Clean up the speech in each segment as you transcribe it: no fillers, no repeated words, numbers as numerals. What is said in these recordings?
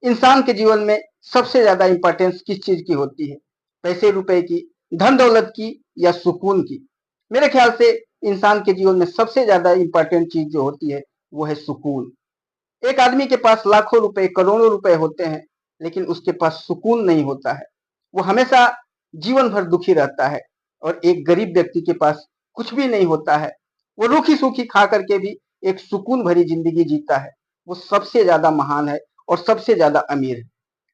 इंसान के जीवन में सबसे ज्यादा इंपॉर्टेंस किस चीज की होती है? पैसे रुपए की, धन दौलत की, या सुकून की? मेरे ख्याल से इंसान के जीवन में सबसे ज्यादा इंपॉर्टेंट चीज जो होती है वो है सुकून। एक आदमी के पास लाखों रुपए, करोड़ों रुपए होते हैं, लेकिन उसके पास सुकून नहीं होता है। वो हमेशा जीवन भर दुखी रहता है। और एक गरीब व्यक्ति के पास कुछ भी नहीं होता है, वो रूखी सूखी खा करके भी एक सुकून भरी जिंदगी जीता है। वो सबसे ज्यादा महान है और सबसे ज्यादा अमीर है।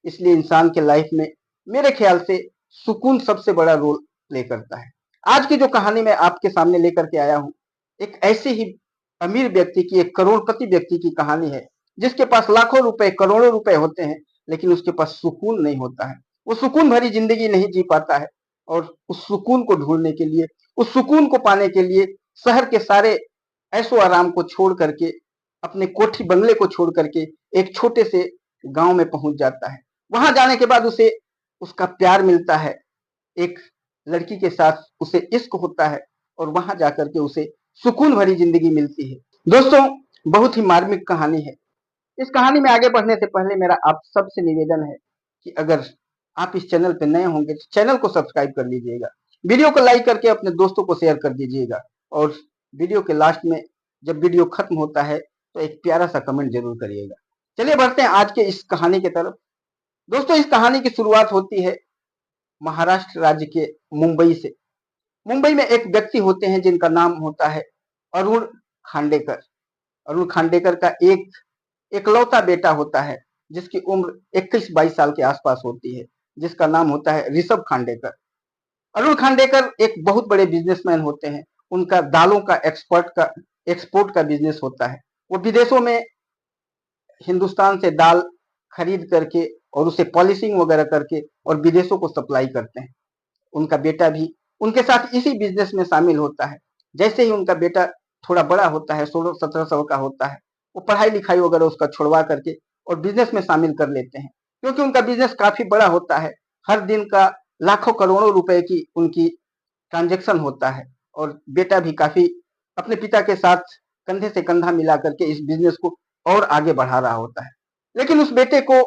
इसलिए इंसान के लाइफ में मेरे ख्याल से सुकून सबसे बड़ा रोल प्ले करता है। आज की जो कहानी मैं आपके सामने लेकर के आया हूँ, एक ऐसे ही अमीर व्यक्ति की, एक करोड़पति व्यक्ति की कहानी है, जिसके पास लाखों रुपए, करोड़ों रुपए होते हैं, लेकिन उसके पास सुकून नहीं होता है। वो सुकून भरी जिंदगी नहीं जी पाता है। और उस सुकून को ढूंढने के लिए, उस सुकून को पाने के लिए शहर के सारे ऐशो आराम को छोड़ करके, अपने कोठी बंगले को छोड़ करके एक छोटे से गांव में पहुंच जाता है। वहां जाने के बाद उसे उसका प्यार मिलता है। एक लड़की के साथ उसे इश्क होता है और वहां जाकर के उसे सुकून भरी जिंदगी मिलती है। दोस्तों, बहुत ही मार्मिक कहानी है। इस कहानी में आगे बढ़ने से पहले मेरा आप सबसे निवेदन है कि अगर आप इस चैनल पर नए होंगे तो चैनल को सब्सक्राइब कर लीजिएगा, वीडियो को लाइक करके अपने दोस्तों को शेयर कर दीजिएगा, और वीडियो के लास्ट में जब वीडियो खत्म होता है तो एक प्यारा सा कमेंट जरूर करिएगा। चलिए बढ़ते हैं आज के इस कहानी की तरफ। दोस्तों, इस कहानी की शुरुआत होती है महाराष्ट्र राज्य के मुंबई से। मुंबई में एक व्यक्ति होते हैं जिनका नाम होता है अरुण खांडेकर। अरुण खांडेकर का एक इकलौता बेटा होता है, जिसकी उम्र 21-22 साल के आसपास होती है, जिसका नाम होता है ऋषभ खांडेकर। अरुण खांडेकर एक बहुत बड़े बिजनेसमैन होते हैं। उनका दालों का एक्सपोर्ट का बिजनेस होता है। वो विदेशों में हिंदुस्तान से दाल खरीद करके और उसे पॉलिशिंग वगैरह करके और विदेशों को सप्लाई करते हैं। उनका बेटा भी उनके साथ इसी बिजनेस में शामिल होता है। जैसे ही उनका बेटा थोड़ा बड़ा होता है, 16-17 साल का होता है, वो पढ़ाई लिखाई वगैरह उसका छुड़वा करके और बिजनेस में शामिल कर लेते हैं, क्योंकि उनका बिजनेस काफी बड़ा होता है। हर दिन का लाखों करोड़ों रुपए की उनकी ट्रांजेक्शन होता है। और बेटा भी काफी अपने पिता के साथ कंधे से कंधा मिला करके इस बिजनेस को और आगे बढ़ा रहा होता है। लेकिन उस बेटे को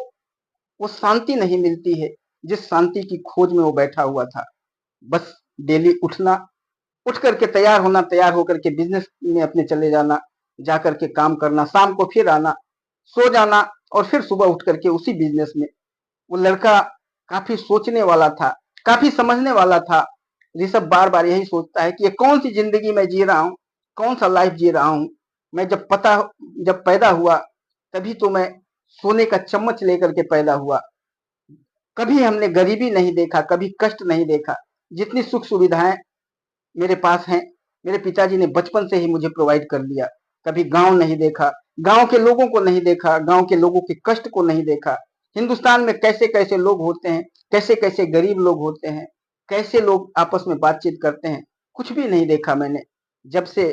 वो शांति नहीं मिलती है जिस शांति की खोज में वो बैठा हुआ था। बस डेली उठना, उठ करके तैयार होना, तैयार होकर के बिजनेस में अपने चले जाना, जा करके काम करना, शाम को फिर आना, सो जाना, और फिर सुबह उठ करके उसी बिजनेस में। वो लड़का काफी सोचने वाला था, काफी समझने वाला था। ऋषभ बार बार यही सोचता है कि ये कौन सी जिंदगी मैं जी रहा हूँ, कौन सा लाइफ जी रहा हूँ। मैं जब पैदा हुआ तभी तो मैं सोने का चम्मच लेकर के पैदा हुआ। कभी हमने गरीबी नहीं देखा, कभी कष्ट नहीं देखा। जितनी सुख सुविधाएं मेरे पास हैं, मेरे पिताजी ने बचपन से ही मुझे प्रोवाइड कर दिया। कभी गांव नहीं देखा, गांव के लोगों को नहीं देखा, गांव के लोगों के कष्ट को नहीं देखा। हिंदुस्तान में कैसे कैसे लोग होते हैं, कैसे कैसे गरीब लोग होते हैं, कैसे लोग आपस में बातचीत करते हैं, कुछ भी नहीं देखा मैंने। जब से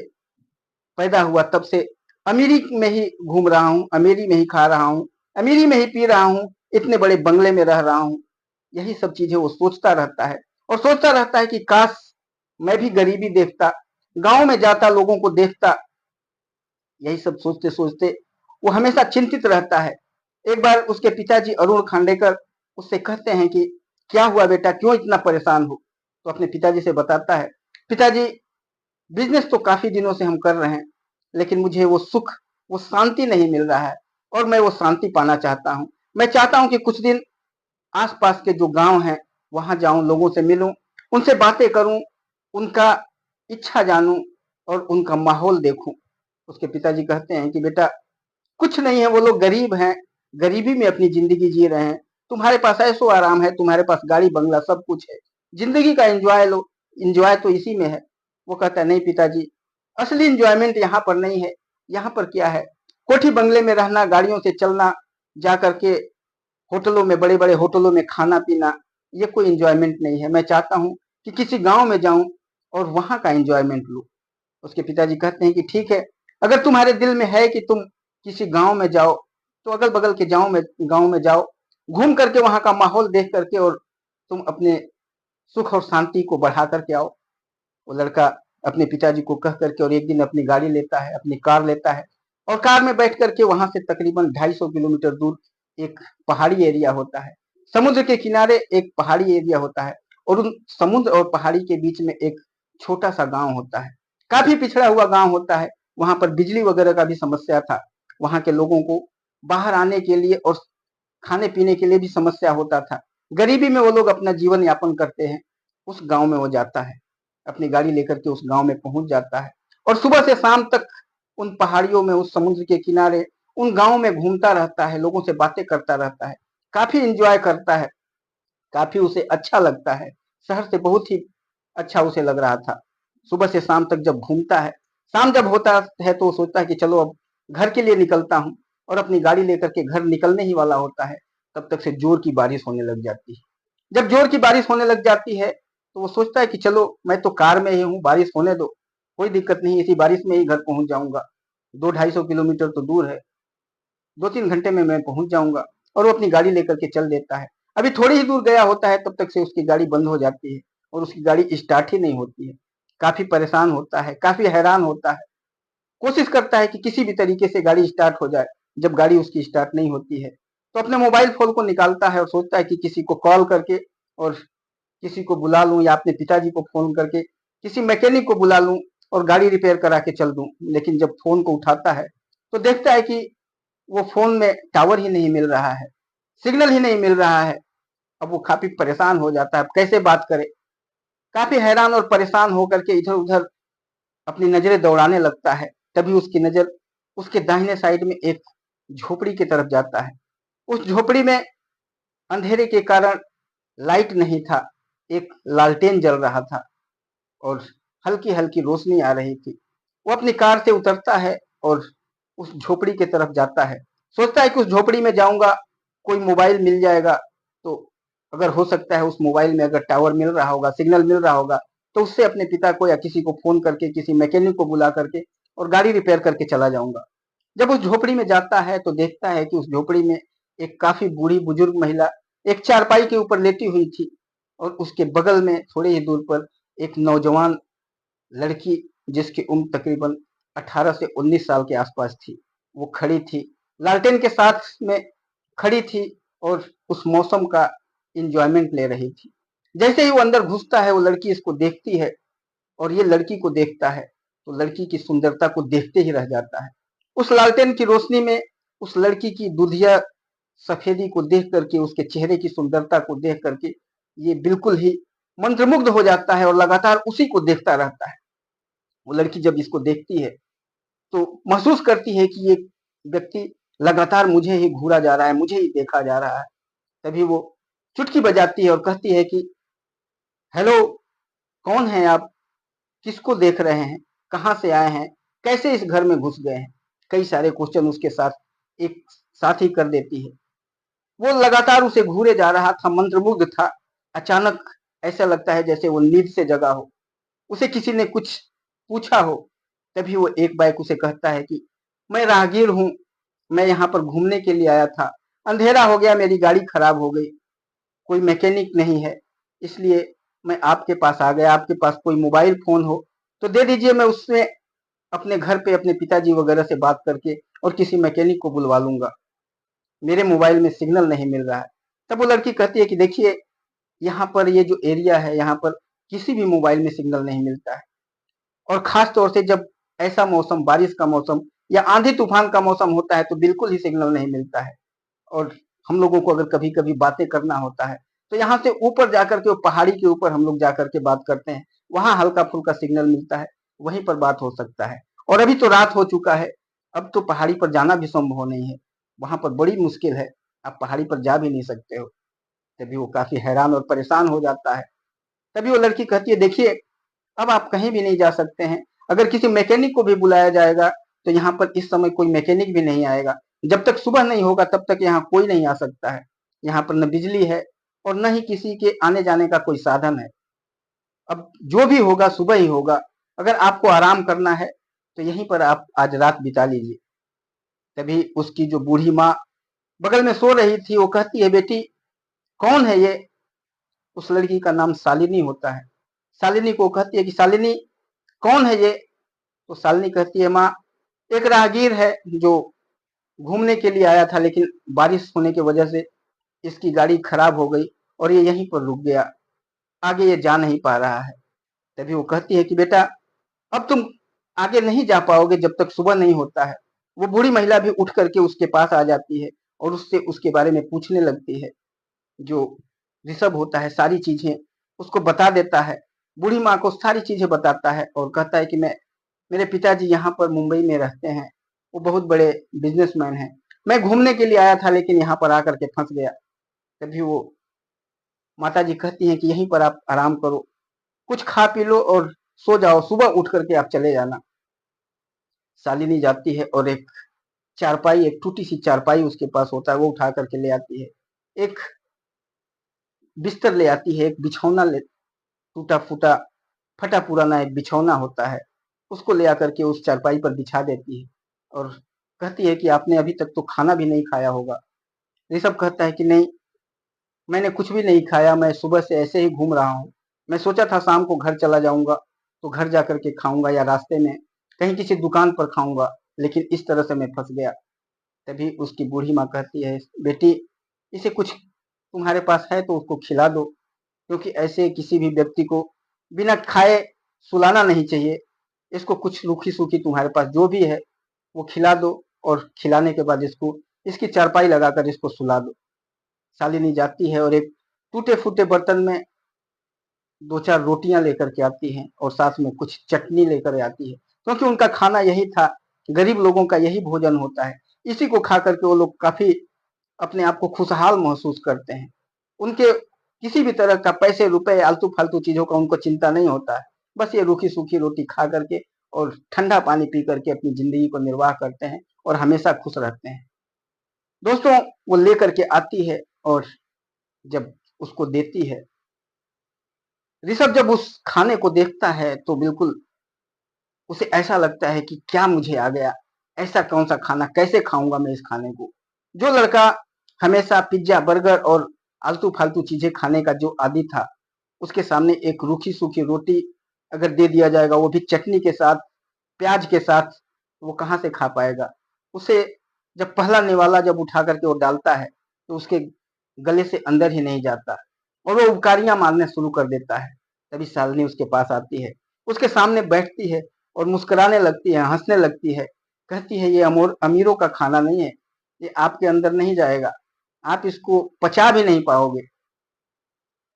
पैदा हुआ तब से अमीरी में ही घूम रहा हूँ, अमीरी में ही खा रहा हूँ, अमीरी में ही पी रहा हूँ, इतने बड़े बंगले में रह रहा हूँ। यही सब चीजें वो सोचता रहता है। और सोचता रहता है कि काश मैं भी गरीबी देखता, गांव में जाता, लोगों को देखता। यही सब सोचते सोचते वो हमेशा चिंतित रहता है। एक बार उसके पिताजी अरुण खांडेकर उससे कहते हैं कि क्या हुआ बेटा, क्यों इतना परेशान हो? तो अपने पिताजी से बताता है, पिताजी, बिजनेस तो काफी दिनों से हम कर रहे हैं, लेकिन मुझे वो सुख, वो शांति नहीं मिल रहा है, और मैं वो शांति पाना चाहता हूँ। मैं चाहता हूँ कि कुछ दिन आसपास के जो गांव हैं वहां जाऊं, लोगों से मिलूं, उनसे बातें करूं, उनका इच्छा जानूं और उनका माहौल देखूं। उसके पिताजी कहते हैं कि बेटा, कुछ नहीं है, वो लोग गरीब हैं, गरीबी में अपनी जिंदगी जी रहे हैं। तुम्हारे पास ऐशो आराम है, तुम्हारे पास गाड़ी बंगला सब कुछ है, जिंदगी का एंजॉय लो, एंजॉय तो इसी में है। वो कहता है, नहीं पिताजी, असली इंजॉयमेंट यहाँ पर नहीं है। यहाँ पर क्या है, कोठी बंगले में रहना, गाड़ियों से चलना, जा करके होटलों में, बड़े बड़े होटलों में खाना पीना, ये कोई इंजॉयमेंट नहीं है। मैं चाहता हूँ कि किसी गांव में जाऊं और वहां का एंजॉयमेंट लूं। उसके पिताजी कहते हैं कि ठीक है, अगर तुम्हारे दिल में है कि तुम किसी गांव में जाओ, तो अगल बगल के गांव में जाओ, घूम करके वहां का माहौल देख करके और तुम अपने सुख और शांति को बढ़ा करके आओ। वो लड़का अपने पिताजी को कह करके और एक दिन अपनी गाड़ी लेता है, अपनी कार लेता है, और कार में बैठ करके वहां से तकरीबन 250 किलोमीटर दूर एक पहाड़ी एरिया होता है, समुद्र के किनारे एक पहाड़ी एरिया होता है और उन समुद्र और पहाड़ी के बीच में एक छोटा सा गांव होता है, काफी पिछड़ा हुआ गांव होता है। वहां पर बिजली वगैरह का भी समस्या था, वहां के लोगों को बाहर आने के लिए और खाने पीने के लिए भी समस्या होता था। गरीबी में वो लोग अपना जीवन यापन करते हैं। उस गांव में वो जाता है, अपनी गाड़ी लेकर के उस गांव में पहुंच जाता है और सुबह से शाम तक उन पहाड़ियों में, उस समुद्र के किनारे, उन गांव में घूमता रहता है, लोगों से बातें करता रहता है, काफी इंजॉय करता है, काफी उसे अच्छा लगता है। शहर से बहुत ही अच्छा उसे लग रहा था। सुबह से शाम तक जब घूमता है, शाम जब होता है तो वो सोचता है कि चलो अब घर के लिए निकलता हूँ, और अपनी गाड़ी लेकर के घर निकलने ही वाला होता है, तब तक से जोर की बारिश होने लग जाती है। जब जोर की बारिश होने लग जाती है तो वो सोचता है कि चलो मैं तो कार में ही हूँ, बारिश होने दो, कोई दिक्कत नहीं, इसी बारिश में ही घर पहुंच जाऊंगा, 200-250 किलोमीटर तो दूर है, 2-3 घंटे में मैं पहुंच जाऊंगा। और वो अपनी गाड़ी लेकर के चल देता है। अभी थोड़ी ही दूर गया होता है तब तक से उसकी गाड़ी बंद हो जाती है और उसकी गाड़ी स्टार्ट ही नहीं होती है। काफी परेशान होता है, काफी हैरान होता है, कोशिश करता है कि किसी भी तरीके से गाड़ी स्टार्ट हो जाए। जब गाड़ी उसकी स्टार्ट नहीं होती है तो अपने मोबाइल फोन को निकालता है और सोचता है कि किसी को कॉल करके और किसी को बुला लूं, या अपने पिताजी को फोन करके किसी मैकेनिक को बुला लूं और गाड़ी रिपेयर करा के चल दूं। लेकिन जब फोन को उठाता है तो देखता है कि वो फोन में टावर ही नहीं मिल रहा है, सिग्नल ही नहीं मिल रहा है। अब वो काफी परेशान हो जाता है, अब कैसे बात करे। काफी हैरान और परेशान होकर के इधर उधर अपनी नजरें दौड़ाने लगता है। तभी उसकी नजर उसके दाहिने साइड में एक झोपड़ी की तरफ जाता है। उस झोपड़ी में अंधेरे के कारण लाइट नहीं था, एक लालटेन जल रहा था और हल्की हल्की रोशनी आ रही थी। वो अपनी कार से उतरता है और उस झोपड़ी की तरफ जाता है। सोचता है कि उस झोपड़ी में जाऊंगा, कोई मोबाइल मिल जाएगा, तो अगर हो सकता है उस मोबाइल में अगर टावर मिल रहा होगा, सिग्नल मिल रहा होगा, तो उससे अपने पिता को या किसी को फोन करके, किसी मैकेनिक को बुला करके और गाड़ी रिपेयर करके चला जाऊंगा। जब उस झोपड़ी में जाता है तो देखता है कि उस झोपड़ी में एक काफी बूढ़ी बुजुर्ग महिला एक चारपाई के ऊपर लेटी हुई थी और उसके बगल में थोड़ी ही दूर पर एक नौजवान लड़की, जिसकी उम्र तकरीबन 18 से 19 साल के आसपास थी, वो खड़ी थी, लालटेन के साथ में खड़ी थी और उस मौसम का इंजॉयमेंट ले रही थी। जैसे ही वो अंदर घुसता है, वो लड़की इसको देखती है और ये लड़की को देखता है तो लड़की की सुंदरता को देखते ही रह जाता है। उस लालटेन की रोशनी में उस लड़की की दुधिया सफेदी को देख करके, उसके चेहरे की सुंदरता को देख करके ये बिल्कुल ही मंत्रमुग्ध हो जाता है और लगातार उसी को देखता रहता है। वो लड़की जब इसको देखती है तो महसूस करती है कि ये व्यक्ति लगातार मुझे ही घूरा जा रहा है, मुझे ही देखा जा रहा है। तभी वो चुटकी बजाती है और कहती है कि हेलो, कौन है आप, किसको देख रहे हैं, कहाँ से आए हैं, कैसे इस घर में घुस गए हैं। कई सारे क्वेश्चन उसके साथ एक साथ ही कर देती है। वो लगातार उसे घूरे जा रहा था, मंत्रमुग्ध था। अचानक ऐसा लगता है जैसे वो नींद से जगा हो, उसे किसी ने कुछ पूछा हो। तभी वो एक बाइक उसे कहता है कि मैं राहगीर हूँ, मैं यहाँ पर घूमने के लिए आया था, अंधेरा हो गया, मेरी गाड़ी खराब हो गई, कोई मैकेनिक नहीं है, इसलिए मैं आपके पास आ गया। आपके पास कोई मोबाइल फोन हो तो दे दीजिए, मैं उसमें अपने घर पे अपने पिताजी वगैरह से बात करके और किसी मैकेनिक को बुलवा लूंगा, मेरे मोबाइल में सिग्नल नहीं मिल रहा है। तब वो लड़की कहती है कि देखिए, यहाँ पर ये जो एरिया है, यहाँ पर किसी भी मोबाइल में सिग्नल नहीं मिलता है, और खास तौर से जब ऐसा मौसम, बारिश का मौसम या आंधी तूफान का मौसम होता है तो बिल्कुल ही सिग्नल नहीं मिलता है। और हम लोगों को अगर कभी कभी बातें करना होता है तो यहाँ से ऊपर जाकर के, वो पहाड़ी के ऊपर हम लोग जाकर के बात करते हैं, वहां हल्का फुल्का सिग्नल मिलता है, वहीं पर बात हो सकता है। और अभी तो रात हो चुका है, अब तो पहाड़ी पर जाना भी संभव नहीं है, वहां पर बड़ी मुश्किल है, आप पहाड़ी पर जा भी नहीं सकते हो। तभी वो काफी हैरान और परेशान हो जाता है। तभी वो लड़की कहती है देखिए, अब आप कहीं भी नहीं जा सकते हैं, अगर किसी मैकेनिक को भी बुलाया जाएगा तो यहाँ पर इस समय कोई मैकेनिक भी नहीं आएगा, जब तक सुबह नहीं होगा तब तक यहाँ कोई नहीं आ सकता है। यहाँ पर न बिजली है और न ही किसी के आने जाने का कोई साधन है। अब जो भी होगा सुबह ही होगा, अगर आपको आराम करना है तो यहीं पर आप आज रात बिता लीजिए। तभी उसकी जो बूढ़ी माँ बगल में सो रही थी, वो कहती है बेटी, कौन है ये। उस लड़की का नाम शालिनी होता है। शालिनी को कहती है कि शालिनी, कौन है ये। तो शालिनी कहती है माँ, एक राहगीर है जो घूमने के लिए आया था, लेकिन बारिश होने की वजह से इसकी गाड़ी खराब हो गई और ये यहीं पर रुक गया, आगे ये जा नहीं पा रहा है। तभी वो कहती है कि बेटा, अब तुम आगे नहीं जा पाओगे जब तक सुबह नहीं होता है। वो बूढ़ी महिला भी उठ करके उसके पास आ जाती है और उससे उसके बारे में पूछने लगती है। जो ऋषभ होता है सारी चीजें उसको बता देता है, बूढ़ी माँ को सारी चीजें बताता है और कहता है कि मेरे पिताजी यहाँ पर मुंबई में रहते हैं, वो बहुत बड़े बिजनेसमैन हैं। मैं घूमने के लिए आया था लेकिन यहाँ पर आकर के फंस गया। तभी वो माता जी कहती हैं कि यहीं पर आप आराम करो, कुछ खा पी लो और सो जाओ, सुबह उठ करके आप चले जाना। शालिनी जाती है और एक चारपाई, एक टूटी सी चारपाई उसके पास होता है, वो उठा करके ले आती है। एक बिस्तर ले आती है, एक बिछौना ले, टूटा फूटा फटा पुराना एक बिछौना होता है, उसको ले आकर के उस चारपाई पर बिछा देती है और कहती है कि आपने अभी तक तो खाना भी नहीं खाया होगा। ऋषभ कहता है कि नहीं, मैंने कुछ भी नहीं खाया, मैं सुबह से ऐसे ही घूम रहा हूँ। मैं सोचा था शाम को घर चला जाऊंगा तो घर जाकर के खाऊंगा या रास्ते में कहीं किसी दुकान पर खाऊंगा, लेकिन इस तरह से मैं फंस गया। तभी उसकी बूढ़ी माँ कहती है, बेटी, इसे कुछ तुम्हारे पास है तो उसको खिला दो, क्योंकि ऐसे किसी भी व्यक्ति को बिना खाए सुलाना नहीं चाहिए। इसको कुछ रूखी सूखी तुम्हारे पास जो भी है वो खिला दो और खिलाने के बाद इसको इसकी चारपाई लगाकर इसको सुला दो। शालिनी जाती है और एक टूटे फूटे बर्तन में दो चार रोटियां लेकर के आती हैं और साथ में कुछ चटनी लेकर आती है, क्योंकि उनका खाना यही था, गरीब लोगों का यही भोजन होता है। इसी को खा करके वो लोग काफी अपने आप को खुशहाल महसूस करते हैं। उनके किसी भी तरह का पैसे रुपए आलतू फालतू चीजों का उनको चिंता नहीं होता है। बस ये रूखी सूखी रोटी खा करके और ठंडा पानी पी करके अपनी जिंदगी को निर्वाह करते हैं और हमेशा खुश रहते हैं। दोस्तों, वो लेकर के आती है और जब उसको देती है, ऋषभ जब उस खाने को देखता है तो बिल्कुल उसे ऐसा लगता है कि क्या मुझे आ गया, ऐसा कौन सा खाना, कैसे खाऊंगा मैं इस खाने को। जो लड़का हमेशा पिज्जा बर्गर और आलतू फालतू चीजें खाने का जो आदी था, उसके सामने एक रूखी सूखी रोटी अगर दे दिया जाएगा, वो भी चटनी के साथ, प्याज के साथ, वो कहाँ से खा पाएगा। उसे जब पहला निवाला जब उठा करके वो डालता है तो उसके गले से अंदर ही नहीं जाता और वो उबकारियां मारने शुरू कर देता है। तभी शालिनी उसके पास आती है, उसके सामने बैठती है और मुस्कुराने लगती है, हंसने लगती है। कहती है, ये अमीरों का खाना नहीं है, ये आपके अंदर नहीं जाएगा, आप इसको पचा भी नहीं पाओगे।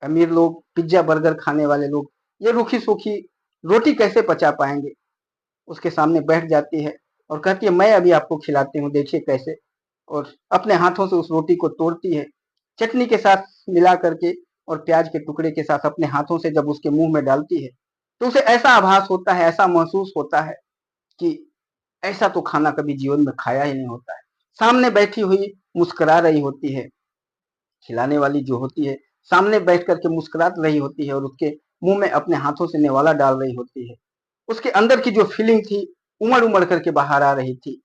अमीर लोग, पिज्जा बर्गर खाने वाले लोग ये रूखी सूखी रोटी कैसे पचा पाएंगे। उसके सामने बैठ जाती है और कहती है, मैं अभी आपको खिलाती हूँ, देखिए कैसे। और अपने हाथों से उस रोटी को तोड़ती है, चटनी के साथ मिला करके और प्याज के टुकड़े के साथ अपने हाथों से जब उसके मुंह में डालती है तो उसे ऐसा आभास होता है, ऐसा महसूस होता है कि ऐसा तो खाना कभी जीवन में खाया ही नहीं होता है। सामने बैठी हुई मुस्कुरा रही होती है, खिलाने वाली जो होती है सामने बैठ करके मुस्कुरा रही होती है और उसके मुंह में अपने हाथों से नेवाला डाल रही होती है। उसके अंदर की जो फीलिंग थी उमड़ उमड़ करके बाहर आ रही थी।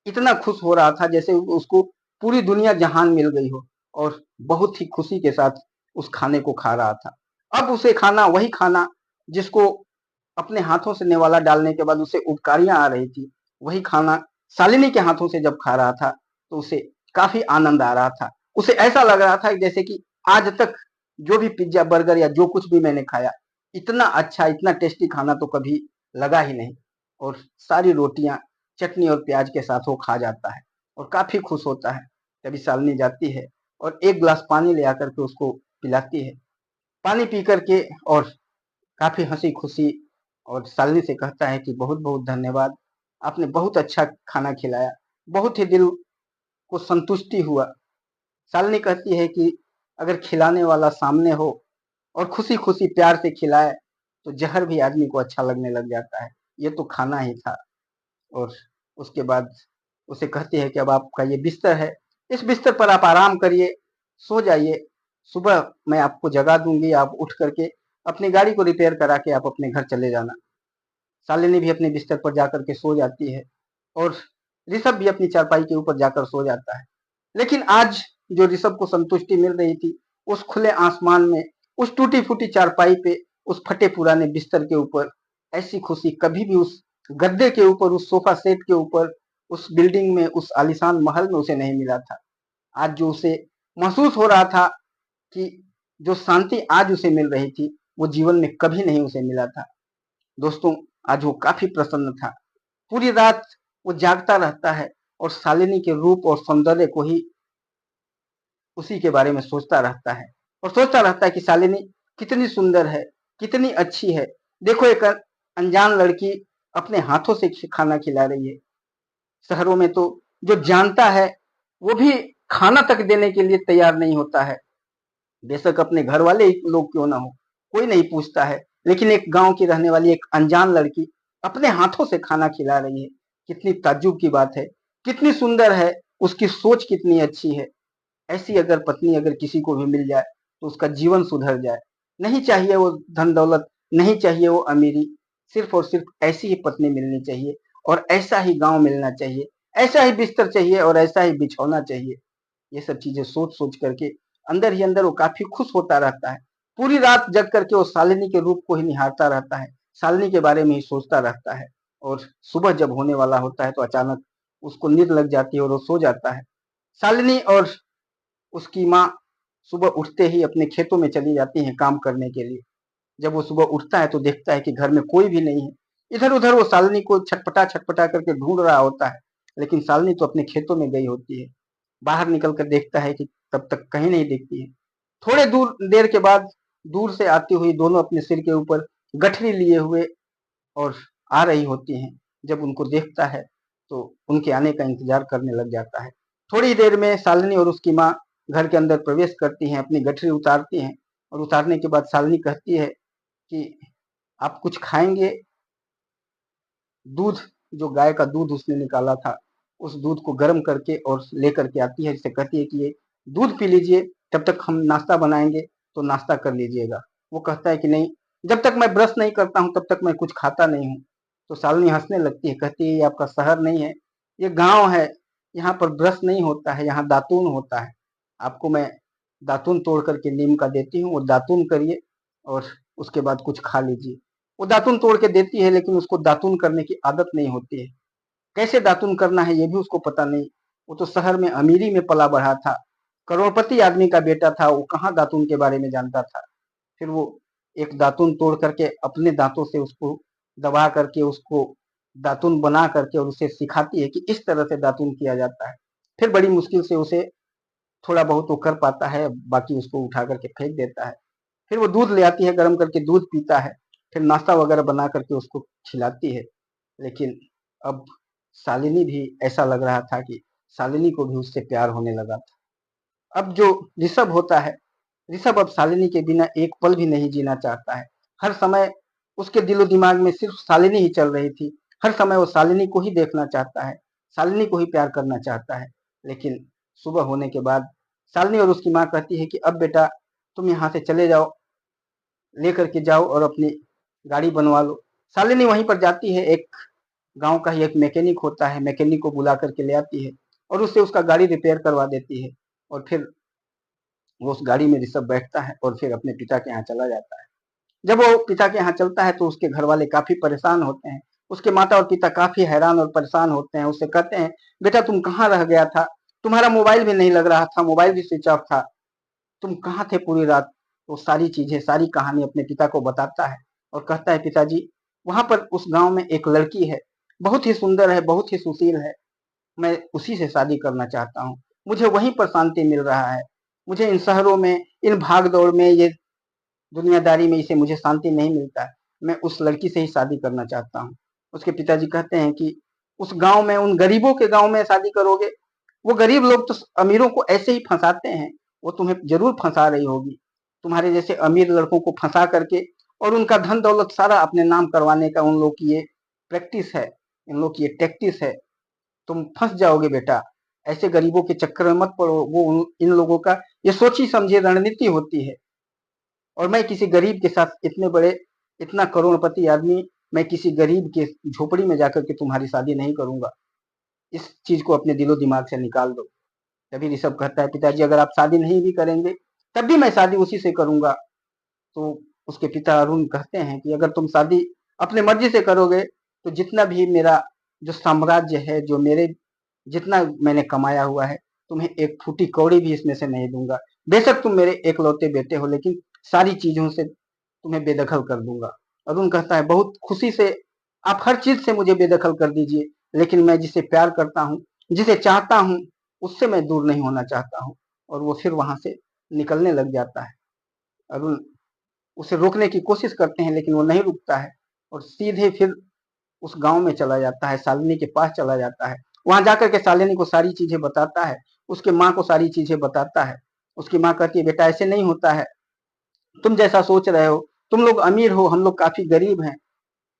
इतना खुश हो रहा था जैसे उसको पूरी दुनिया जहान मिल गई हो और बहुत ही खुशी के साथ उस खाने को खा रहा था। अब उसे खाना, वही खाना जिसको अपने हाथों से नेवाला डालने के बाद उसे उबकारियां आ रही थी, वही खाना शालिनी के हाथों से जब खा रहा था तो उसे काफी आनंद आ रहा था। उसे ऐसा लग रहा था जैसे कि आज तक जो भी पिज्जा बर्गर या जो कुछ भी मैंने खाया, इतना अच्छा, इतना टेस्टी खाना तो कभी लगा ही नहीं। और सारी रोटियां चटनी और प्याज के साथ वो खा जाता है और काफी खुश होता है। तभी शालिनी जाती है और एक गिलास पानी ले आकर के उसको पिलाती है। पानी पी करके और काफी हंसी खुशी और शालिनी से कहता है कि बहुत बहुत धन्यवाद, आपने बहुत अच्छा खाना खिलाया, बहुत ही दिल को संतुष्टि हुआ। शालिनी कहती है कि अगर खिलाने वाला सामने हो और खुशी खुशी प्यार से खिलाए तो जहर भी आदमी को अच्छा लगने लग जाता है। ये तो खाना ही था। और उसके बाद उसे कहती है कि अब आपका ये बिस्तर है, इस बिस्तर पर आप आराम करिए, सो जाइए, सुबह मैं आपको जगा दूंगी, आप उठ करके अपनी गाड़ी को रिपेयर करा के आप अपने घर चले जाना। शालिनी भी अपने बिस्तर पर जाकर के सो जाती है और ऋषभ भी अपनी चारपाई के ऊपर जाकर सो जाता है। लेकिन आज जो ऋषभ को संतुष्टि मिल रही थी, उस खुले आसमान में, उस टूटी फूटी चारपाई पे, उस फटे पुराने बिस्तर के ऊपर, ऐसी खुशी कभी भी उस गद्दे के ऊपर, उस सोफा सेट के ऊपर, उस बिल्डिंग में, उस आलीशान महल में उसे नहीं मिला था। आज जो उसे महसूस हो रहा था कि जो शांति आज उसे मिल रही थी, वो जीवन में कभी नहीं उसे मिला था। दोस्तों, आज वो काफी प्रसन्न था। पूरी रात वो जागता रहता है और शालिनी के रूप और सौंदर्य को ही उसी के बारे में सोचता रहता है, और सोचता रहता है कि शालिनी कितनी सुंदर है, कितनी अच्छी है। देखो, एक अनजान लड़की अपने हाथों से खाना खिला रही है। शहरों में तो जो जानता है वो भी खाना तक देने के लिए तैयार नहीं होता है। बेशक अपने घर वाले ही लोग क्यों ना हो, कोई नहीं पूछता है। लेकिन एक गांव की रहने वाली एक अनजान लड़की अपने हाथों से खाना खिला रही है। कितनी ताज्जुब की बात है, कितनी सुंदर है, उसकी सोच कितनी अच्छी है। ऐसी अगर पत्नी अगर किसी को भी मिल जाए तो उसका जीवन सुधर जाए। नहीं चाहिए वो धन दौलत, नहीं चाहिए वो अमीरी, सिर्फ और सिर्फ ऐसी ही पत्नी मिलनी चाहिए, और ऐसा ही गांव मिलना चाहिए, ऐसा ही बिस्तर चाहिए और ऐसा ही बिछौना चाहिए। ये सब चीजें सोच सोच करके अंदर ही अंदर वो काफी खुश होता रहता है। पूरी रात जग करके वो शालिनी के रूप को ही निहारता रहता है, शालिनी के बारे में ही सोचता रहता है। और सुबह जब होने वाला होता है तो अचानक उसको नींद लग जाती है और वो सो जाता है। शालिनी और उसकी माँ सुबह उठते ही अपने खेतों में चली जाती हैं काम करने के लिए। जब वो सुबह उठता है तो देखता है कि घर में कोई भी नहीं है। इधर उधर वो शालिनी को छटपटा छटपटा करके ढूंढ रहा होता है, लेकिन शालिनी तो अपने खेतों में गई होती है। बाहर निकल कर देखता है कि तब तक कहीं नहीं दिखती है। थोड़े दूर देर के बाद दूर से आती हुई दोनों अपने सिर के ऊपर गठरी लिए हुए और आ रही होती हैं। जब उनको देखता है तो उनके आने का इंतजार करने लग जाता है। थोड़ी देर में शालिनी और उसकी माँ घर के अंदर प्रवेश करती हैं, अपनी गठरी उतारती हैं, और उतारने के बाद शालिनी कहती है कि आप कुछ खाएंगे? दूध, जो गाय का दूध उसने निकाला था, उस दूध को गर्म करके और लेकर के आती है, जिसे कहती है कि ये दूध पी लीजिए, तब तक हम नाश्ता बनाएंगे तो नाश्ता कर लीजिएगा। वो कहता है कि नहीं, जब तक मैं ब्रश नहीं करता हूँ तब तक मैं कुछ खाता नहीं हूँ। तो शालिनी हंसने लगती है, कहती है ये आपका शहर नहीं है, ये गांव है, यहाँ पर ब्रश नहीं होता है, यहाँ दातून होता है। आपको मैं दातून तोड़ करके नीम का देती हूँ, वो दातून करिए और उसके बाद कुछ खा लीजिए। वो दातून तोड़ के देती है, लेकिन उसको दातून करने की आदत नहीं होती है। कैसे दातून करना है ये भी उसको पता नहीं। वो तो शहर में अमीरी में पला बढ़ा था, करोड़पति आदमी का बेटा था, वो कहाँ दातून के बारे में जानता था। फिर वो एक दातून तोड़ करके अपने दांतों से उसको दबा करके उसको दातून बना करके और उसे सिखाती है कि इस तरह से दातून किया जाता है। फिर बड़ी मुश्किल से उसे थोड़ा बहुत वो कर पाता है, बाकी उसको उठा करके फेंक देता है। फिर वो दूध ले आती है, गर्म करके दूध पीता है, फिर नाश्ता वगैरह बना करके उसको खिलाती है। लेकिन अब शालिनी भी, ऐसा लग रहा था कि शालिनी को भी उससे प्यार होने लगा था। अब जो ऋषभ होता है, ऋषभ अब शालिनी के बिना एक पल भी नहीं जीना चाहता है। हर समय उसके दिलो दिमाग में सिर्फ शालिनी ही चल रही थी। हर समय वो शालिनी को ही देखना चाहता है, शालिनी को ही प्यार करना चाहता है। लेकिन सुबह होने के बाद शालिनी और उसकी माँ कहती है कि अब बेटा तुम यहाँ से चले जाओ, लेकर के जाओ और अपनी गाड़ी बनवा लो। शालिनी वहीं पर जाती है, एक गांव का ही एक मैकेनिक होता है, मैकेनिक को बुला करके ले आती है और उससे उसका गाड़ी रिपेयर करवा देती है। और फिर वो उस गाड़ी में ऋषभ बैठता है और फिर अपने पिता के यहाँ चला जाता है। जब वो पिता के यहाँ चलता है तो उसके घर वाले काफी परेशान होते हैं। उसके माता और पिता काफी हैरान और परेशान होते हैं। उससे कहते हैं, बेटा तुम कहाँ रह गया था? तुम्हारा मोबाइल भी नहीं लग रहा था, मोबाइल भी स्विच ऑफ था, तुम कहाँ थे पूरी रात? वो सारी चीजें, सारी कहानी अपने पिता को बताता है और कहता है, पिताजी वहां पर उस गांव में एक लड़की है, बहुत ही सुंदर है, बहुत ही सुशील है, मैं उसी से शादी करना चाहता हूँ। मुझे वहीं पर शांति मिल रहा है, मुझे इन शहरों में, इन भाग दौड़ में, ये दुनियादारी में इसे मुझे शांति नहीं मिलता है। मैं उस लड़की से ही शादी करना चाहता हूँ। उसके पिताजी कहते हैं कि उस गांव में, उन गरीबों के गांव में शादी करोगे? वो गरीब लोग तो अमीरों को ऐसे ही फंसाते हैं, वो तुम्हें जरूर फंसा रही होगी। तुम्हारे जैसे अमीर लड़कों को फंसा करके और उनका धन दौलत सारा अपने नाम करवाने का उन लोग की ये प्रैक्टिस है, इन लोग की ये टैक्टिस है। तुम फंस जाओगे बेटा, ऐसे गरीबों के चक्कर में मत पड़ो। वो इन लोगों का ये सोची समझी रणनीति होती है। और मैं किसी गरीब के साथ, इतने बड़े, इतना करोड़पति आदमी, मैं किसी गरीब के झोपड़ी में जाकर के तुम्हारी शादी नहीं करूंगा। इस चीज को अपने दिलो दिमाग से निकाल दो। तभी ऋषभ कहता है, पिताजी अगर आप शादी नहीं भी करेंगे तब भी मैं शादी उसी से करूंगा। तो उसके पिता अरुण कहते हैं कि अगर तुम शादी अपने मर्जी से करोगे तो जितना भी मेरा जो साम्राज्य है, जो मेरे जितना मैंने कमाया हुआ है तुम्हें एक फूटी कौड़ी भी इसमें से नहीं दूंगा। बेशक तुम मेरे एकलौते बेटे हो, लेकिन सारी चीजों से तुम्हें बेदखल कर दूंगा। अरुण कहता है बहुत खुशी से आप हर चीज से मुझे बेदखल कर दीजिए, लेकिन मैं जिसे प्यार करता हूँ, जिसे चाहता हूँ, उससे मैं दूर नहीं होना चाहता हूँ। और वो फिर वहां से निकलने लग जाता है। अरुण उसे रोकने की कोशिश करते हैं, लेकिन वो नहीं रुकता है और सीधे फिर उस गांव में चला जाता है, शालिनी के पास चला जाता है। वहां जाकर के शालिनी को सारी चीजें बताता है, उसके माँ को सारी चीजें बताता है। उसकी माँ कहती है बेटा ऐसे नहीं होता है, तुम जैसा सोच रहे हो, तुम लोग अमीर हो, हम लोग काफी गरीब हैं।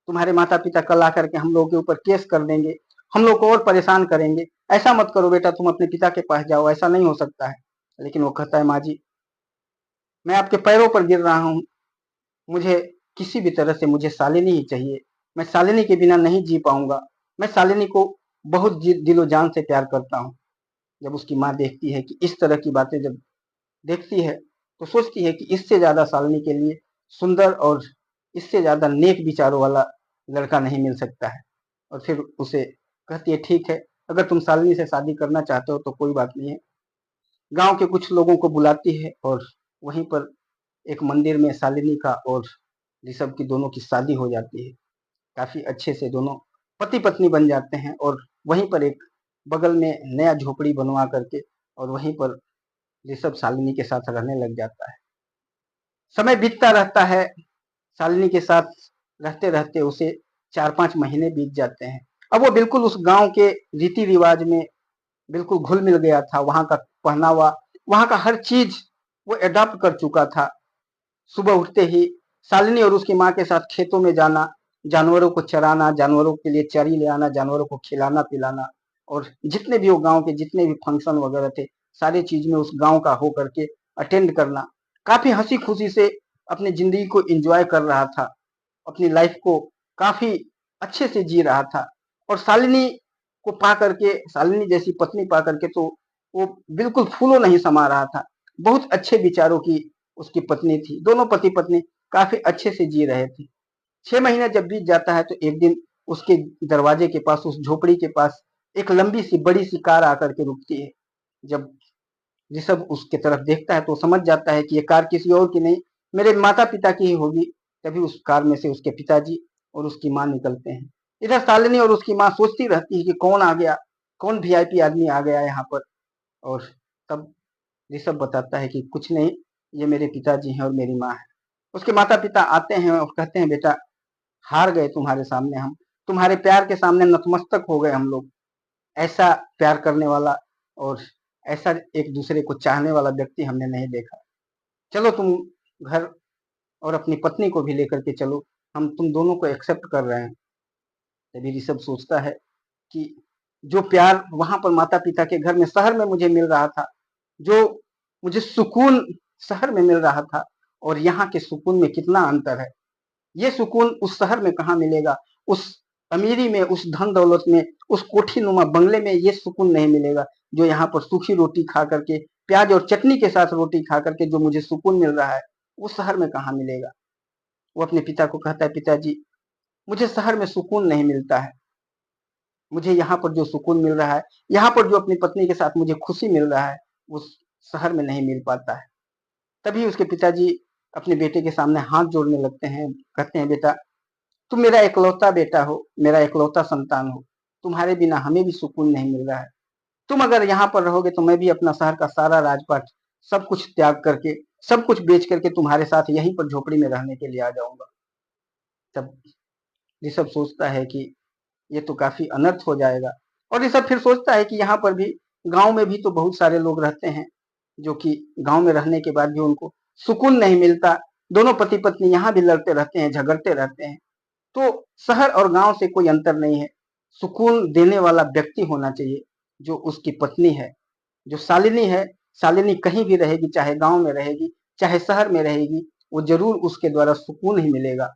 तुम्हारे माता पिता कल आकर के हम लोग के ऊपर केस कर देंगे, हम लोग को और परेशान करेंगे। ऐसा मत करो बेटा, तुम अपने पिता के पास जाओ, ऐसा नहीं हो सकता है। लेकिन वो कहता है माँ जी, मैं आपके पैरों पर गिर रहा हूँ, मुझे किसी भी तरह से मुझे शालिनी ही चाहिए। मैं शालिनी के बिना नहीं जी पाऊंगा। मैं शालिनी को बहुत दिलो जान से प्यार करता हूँ। जब उसकी माँ देखती है कि इस तरह की बातें जब देखती है, तो सोचती है कि इससे ज्यादा शालिनी के लिए सुंदर और इससे ज्यादा नेक विचारों वाला लड़का नहीं मिल सकता है। और फिर उसे कहती है ठीक है, अगर तुम शालिनी से शादी करना चाहते हो तो कोई बात नहीं है। गांव के कुछ लोगों को बुलाती है और वहीं पर एक मंदिर में शालिनी का और ऋषभ की दोनों की शादी हो जाती है। काफी अच्छे से दोनों पति पत्नी बन जाते हैं और वहीं पर एक बगल में नया झोपड़ी बनवा करके और वहीं पर ऋषभ शालिनी के साथ रहने लग जाता है। समय बीतता रहता है, शालिनी के साथ रहते रहते उसे 4-5 महीने बीत जाते हैं। अब वो बिल्कुल उस गांव के रीति रिवाज में बिल्कुल घुल मिल गया था। वहां का पहनावा, वहां का हर चीज वो अडॉप्ट कर चुका था। सुबह उठते ही शालिनी और उसकी माँ के साथ खेतों में जाना, जानवरों को चराना, जानवरों के लिए चरी ले आना, जानवरों को खिलाना पिलाना, और जितने भी वो गांव के जितने भी फंक्शन वगैरह थे, सारी चीज में उस गांव का हो करके अटेंड करना। काफी हंसी खुशी से अपनी जिंदगी को एंजॉय कर रहा था, अपनी लाइफ को काफी अच्छे से जी रहा था। और शालिनी को पा करके, शालिनी जैसी पत्नी पा करके तो वो बिल्कुल फूलों नहीं समा रहा था। बहुत अच्छे विचारों की उसकी पत्नी थी। दोनों पति पत्नी काफी अच्छे से जी रहे थे। 6 महीने जब बीत जाता है तो एक दिन उसके दरवाजे के पास, उस झोपड़ी के पास एक लंबी सी बड़ी सी कार आकर के रुकती है। जब ऋषभ उसके तरफ देखता है तो समझ जाता है कि ये कार किसी और की नहीं, मेरे माता पिता की ही होगी। तभी उस कार में से उसके पिताजी और उसकी माँ निकलते हैं। इधर शालिनी और उसकी माँ सोचती रहती है कि कौन आ गया, कौन वीआईपी आदमी आ गया यहाँ पर। और तब ऋषभ बताता है कि कुछ नहीं, ये मेरे पिताजी हैं और मेरी माँ है। उसके माता पिता आते हैं और कहते हैं बेटा, हार गए तुम्हारे सामने हम, तुम्हारे प्यार के सामने नतमस्तक हो गए हम लोग। ऐसा प्यार करने वाला और ऐसा एक दूसरे को चाहने वाला व्यक्ति हमने नहीं देखा। चलो तुम घर और अपनी पत्नी को भी लेकर के चलो, हम तुम दोनों को एक्सेप्ट कर रहे हैं। तभी ऋषभ सोचता है कि जो प्यार वहां पर माता पिता के घर में शहर में मुझे मिल रहा था, जो मुझे सुकून शहर में मिल रहा था, और यहाँ के सुकून में कितना अंतर है। ये सुकून उस शहर में कहाँ मिलेगा, उस अमीरी में, उस धन दौलत में, उस कोठी नुमा बंगले में ये सुकून नहीं मिलेगा। जो यहाँ पर सूखी रोटी खा करके, प्याज और चटनी के साथ रोटी खा करके जो मुझे सुकून मिल रहा है, वो शहर में कहाँ मिलेगा। वो अपने पिता को कहता है पिताजी, मुझे शहर में सुकून नहीं मिलता है। मुझे यहाँ पर जो सुकून मिल रहा है, यहाँ पर जो अपनी पत्नी के साथ मुझे खुशी मिल रहा है, वो शहर में नहीं मिल पाता है। तभी उसके पिताजी अपने बेटे के सामने हाथ जोड़ने लगते हैं, कहते हैं बेटा, तुम मेरा इकलौता बेटा हो, मेरा इकलौता संतान हो, तुम्हारे बिना हमें भी सुकून नहीं मिल रहा है। तुम अगर यहाँ पर रहोगे तो मैं भी अपना शहर का सारा राजपाट सब कुछ त्याग करके, सब कुछ बेच करके तुम्हारे साथ यहीं पर झोपड़ी में रहने के लिए आ जाऊंगा। तब ऋषभ सोचता है कि ये तो काफी अनर्थ हो जाएगा। और ऋषभ फिर सोचता है कि यहाँ पर भी, गांव में भी तो बहुत सारे लोग रहते हैं जो कि गांव में रहने के बाद भी उनको सुकून नहीं मिलता। दोनों पति पत्नी यहाँ भी लड़ते रहते हैं, झगड़ते रहते हैं। तो शहर और गांव से कोई अंतर नहीं है। सुकून देने वाला व्यक्ति होना चाहिए जो उसकी पत्नी है, जो शालिनी है। शालिनी कहीं भी रहेगी, चाहे गांव में रहेगी, चाहे शहर में रहेगी, वो जरूर उसके द्वारा सुकून ही मिलेगा।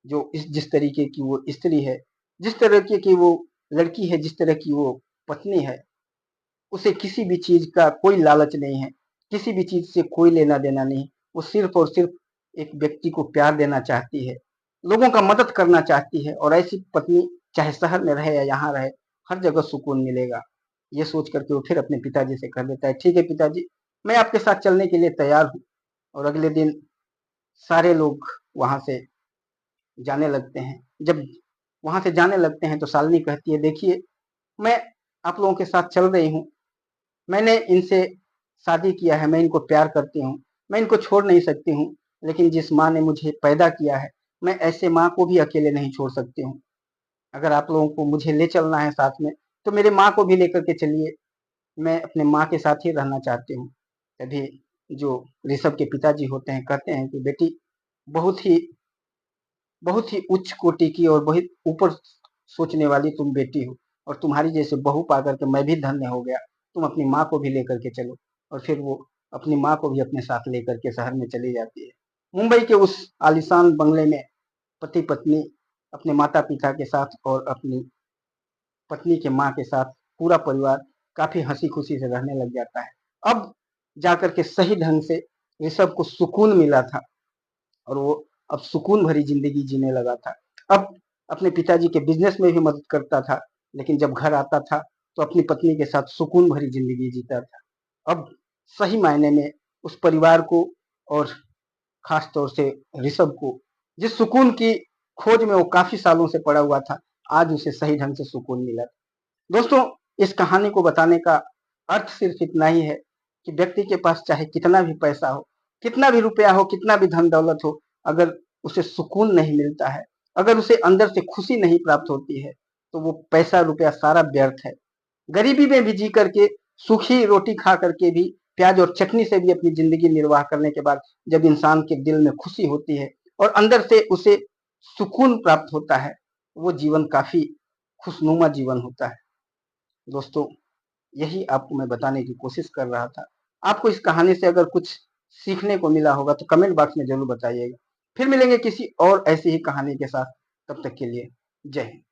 जो इस जिस तरीके की वो स्त्री है, जिस तरीके की वो लड़की है, जिस तरह की वो पत्नी है, उसे किसी भी चीज का कोई लालच नहीं है, किसी भी चीज से कोई लेना देना नहीं। वो सिर्फ और सिर्फ एक व्यक्ति को प्यार देना चाहती है, लोगों का मदद करना चाहती है। और ऐसी पत्नी चाहे शहर में रहे या यहाँ रहे, हर जगह सुकून मिलेगा। ये सोच करके वो फिर अपने पिताजी से कह देता है, ठीक है पिताजी, मैं आपके साथ चलने के लिए तैयार हूँ। और अगले दिन सारे लोग वहाँ से जाने लगते हैं। जब वहाँ से जाने लगते हैं तो शालिनी कहती है, देखिए मैं आप लोगों के साथ चल रही हूँ, मैंने इनसे शादी किया है, मैं इनको प्यार करती हूँ, मैं इनको छोड़ नहीं सकती हूँ, लेकिन जिस माँ ने मुझे पैदा किया है, मैं ऐसे माँ को भी अकेले नहीं छोड़ सकती हूँ। अगर आप लोगों को मुझे ले चलना है साथ में, तो मेरे माँ को भी लेकर के चलिए, मैं अपने माँ के साथ ही रहना चाहती हूँ। तभी जो ऋषभ के पिताजी होते हैं कहते हैं कि बेटी, बहुत ही बहुत ही उच्च कोटि की और बहुत ऊपर सोचने वाली तुम बेटी हो, और तुम्हारी जैसे बहू पा करके मैं भी धन्य हो गया। तुम अपनी माँ को भी लेकर के चलो। और फिर वो अपनी माँ को भी अपने साथ लेकर के शहर में चली जाती है। मुंबई के उस आलीशान बंगले में पति पत्नी अपने माता पिता के साथ और अपनी पत्नी के माँ के साथ पूरा परिवार काफी हंसी खुशी से रहने लग जाता है। अब जाकर के सही ढंग से ऋषभ को सुकून मिला था, और वो अब सुकून भरी जिंदगी जीने लगा था। अब अपने पिताजी के बिजनेस में भी मदद करता था, लेकिन जब घर आता था तो अपनी पत्नी के साथ सुकून भरी जिंदगी जीता था। अब सही मायने में उस परिवार को, और खास तौर से ऋषभ को, जिस सुकून की खोज में वो काफी सालों से पड़ा हुआ था, आज उसे सही ढंग से सुकून मिला। दोस्तों, इस कहानी को बताने का अर्थ सिर्फ इतना ही है कि व्यक्ति के पास चाहे कितना भी पैसा हो, कितना भी रुपया हो, कितना भी धन दौलत हो, अगर उसे सुकून नहीं मिलता है, अगर उसे अंदर से खुशी नहीं प्राप्त होती है, तो वो पैसा रुपया सारा व्यर्थ है। गरीबी में भी जी करके, सूखी रोटी खा करके भी, प्याज और चटनी से भी अपनी जिंदगी निर्वाह करने के बाद जब इंसान के दिल में खुशी होती है और अंदर से उसे सुकून प्राप्त होता है, वो जीवन काफी खुशनुमा जीवन होता है। दोस्तों, यही आपको मैं बताने की कोशिश कर रहा था। आपको इस कहानी से अगर कुछ सीखने को मिला होगा तो कमेंट बॉक्स में जरूर बताइएगा। फिर मिलेंगे किसी और ऐसी ही कहानी के साथ। तब तक के लिए जय हिंद।